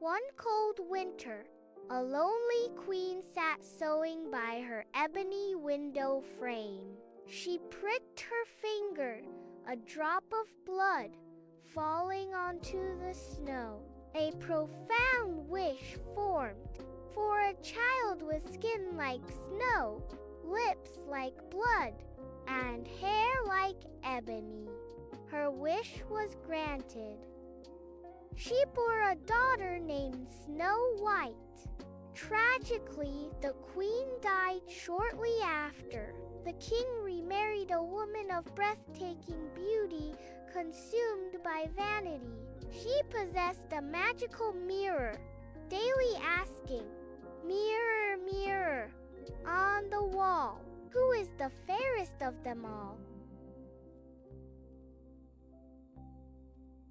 One cold winter, a lonely queen sat sewing by her ebony window frame. She pricked her finger, a drop of blood falling onto the snow. A profound wish formed for a child with skin like snow, lips like blood, and hair like ebony. Her wish was granted. She bore a daughter named Snow White. Tragically, the queen died shortly after. The king remarried a woman of breathtaking beauty, consumed by vanity. She possessed a magical mirror, daily asking, "Mirror, mirror, on the wall, who is the fairest of them all?"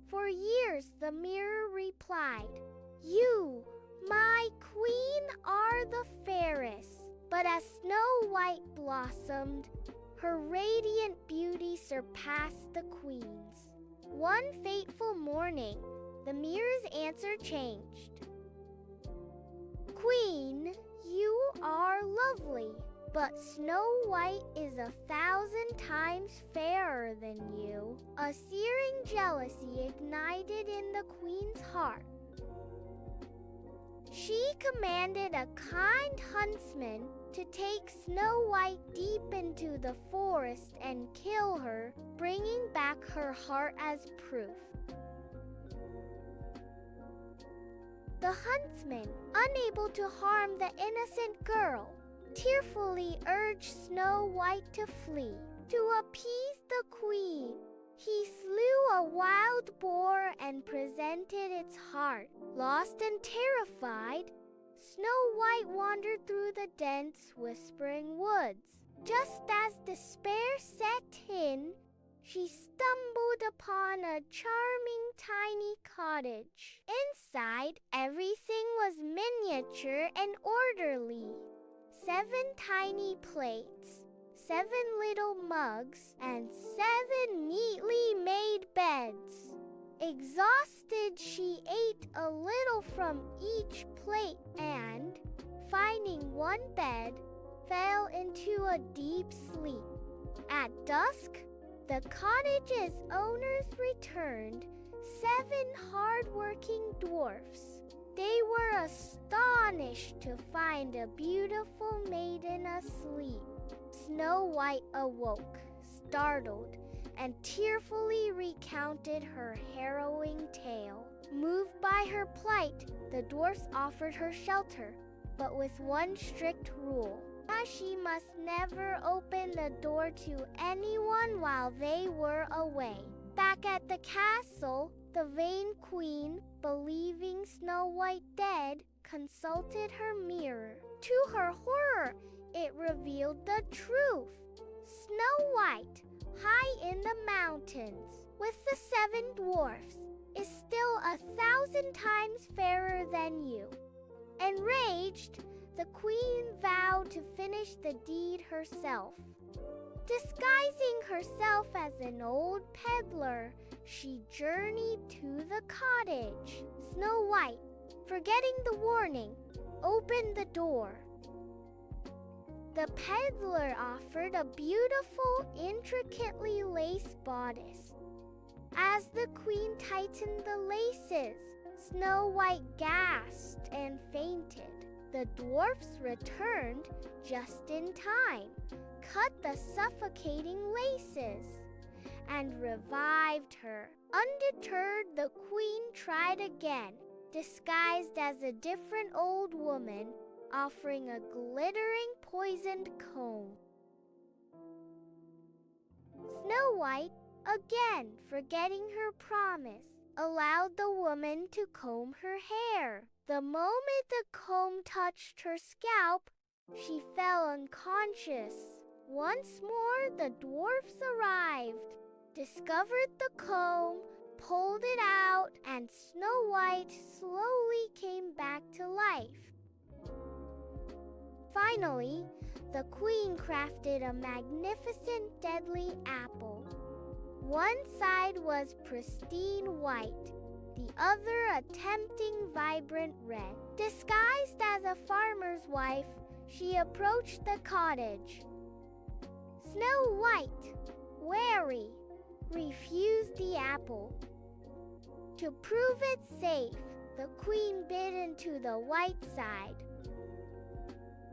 For years the mirror replied, "You, my queen, are the fairest." But as Snow White blossomed, her radiant beauty surpassed the queen's. One fateful morning, the mirror's answer changed. "Queen, you are lovely, but Snow White is 1,000 times fairer than you." A searing jealousy ignited in the queen's heart. She commanded a kind huntsman to take Snow White deep into the forest and kill her, bringing back her heart as proof. The huntsman, unable to harm the innocent girl, tearfully urged Snow White to flee. To appease the queen, he slew a wild boar and presented its heart. Lost and terrified, Snow White wandered through the dense, whispering woods. Just as despair set in, she stumbled upon a charming tiny cottage. Inside, everything was miniature and orderly. 7 tiny plates, 7 little mugs, and 7 neatly made beds. Exhausted, she ate a little from each plate and, finding one bed, fell into a deep sleep. At dusk, the cottage's owners returned, 7 hard-working dwarfs. They were astonished to find a beautiful maiden asleep. Snow White awoke, startled, and tearfully recounted her harrowing tale. Moved by her plight, the dwarfs offered her shelter, but with one strict rule: she must never open the door to anyone while they were away. Back at the castle, the vain queen, believing Snow White dead, consulted her mirror. To her horror, it revealed the truth. Snow White, high in the mountains, with the 7 dwarfs, is still 1,000 times fairer than you. Enraged, the queen vowed to finish the deed herself. Disguising herself as an old peddler, she journeyed to the cottage. Snow White, forgetting the warning, opened the door. The peddler offered a beautiful, intricately laced bodice. As the queen tightened the laces, Snow White gasped and fainted. The dwarfs returned just in time, cut the suffocating laces, and revived her. Undeterred, the queen tried again, disguised as a different old woman, offering a glittering poisoned comb. Snow White, again forgetting her promise, allowed the woman to comb her hair. The moment the comb touched her scalp, she fell unconscious. Once more, the dwarfs arrived, discovered the comb, pulled it out, and Snow White slowly came back to life. Finally, the queen crafted a magnificent deadly apple. One side was pristine white, the other a tempting, vibrant red. Disguised as a farmer's wife, she approached the cottage. Snow White, wary, refused the apple. To prove it safe, the queen bit into the white side.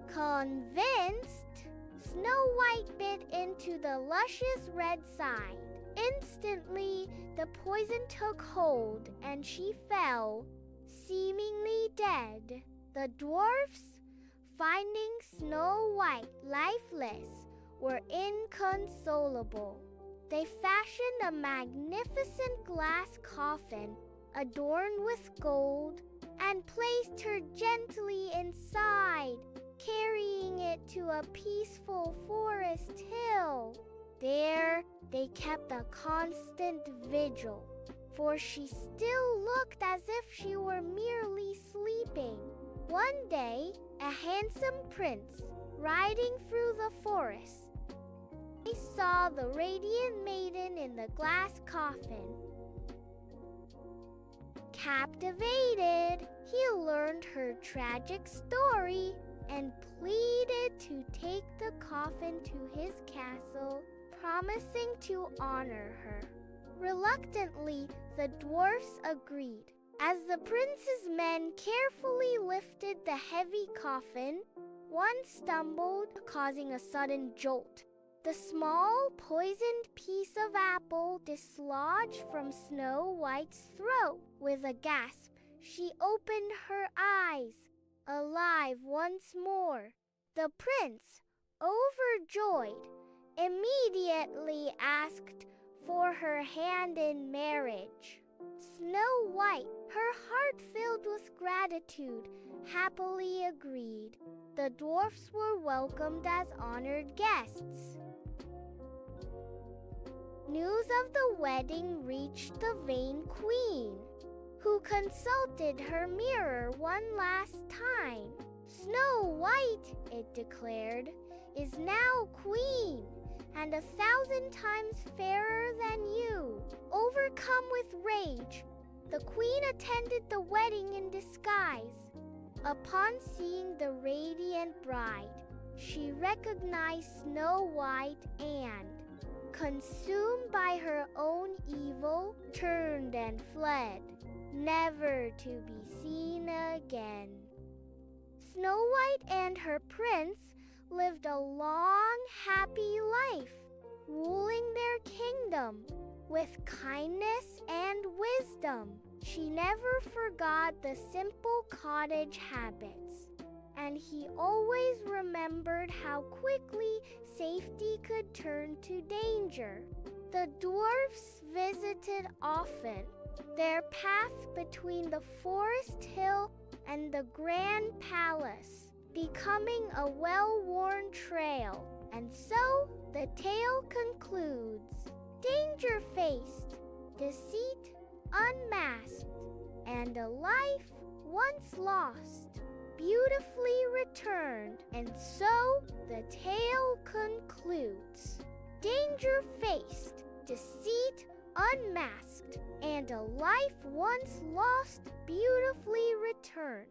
Convinced, Snow White bit into the luscious red side. Instantly, the poison took hold and she fell, seemingly dead. The dwarfs, finding Snow White lifeless, were inconsolable. They fashioned a magnificent glass coffin adorned with gold and placed her gently inside, carrying it to a peaceful forest hill. There they kept a constant vigil, for she still looked as if she were merely sleeping. One day, a handsome prince, riding through the forest, he saw the radiant maiden in the glass coffin. Captivated, he learned her tragic story and pleaded to take the coffin to his castle, promising to honor her. Reluctantly, the dwarfs agreed. As the prince's men carefully lifted the heavy coffin, one stumbled, causing a sudden jolt. The small, poisoned piece of apple dislodged from Snow White's throat. With a gasp, she opened her eyes, alive once more. The prince, overjoyed, immediately asked for her hand in marriage. Snow White, her heart filled with gratitude, happily agreed. The dwarfs were welcomed as honored guests. News of the wedding reached the vain queen, who consulted her mirror one last time. Snow White, it declared, is now queen, and 1,000 times fairer than you. Overcome with rage, the queen attended the wedding in disguise. Upon seeing the radiant bride, she recognized Snow White and, consumed by her own evil, turned and fled, never to be seen again. Snow White and her prince lived a long, happy life, ruling their kingdom with kindness and wisdom. She never forgot the simple cottage habits, and he always remembered how quickly safety could turn to danger. The dwarfs visited often, their path between the forest hill and the grand palace becoming a well-worn trail. And so the tale concludes. Danger faced, deceit unmasked, and a life once lost beautifully returned. And so the tale concludes. Danger faced, deceit unmasked, and a life once lost beautifully returned.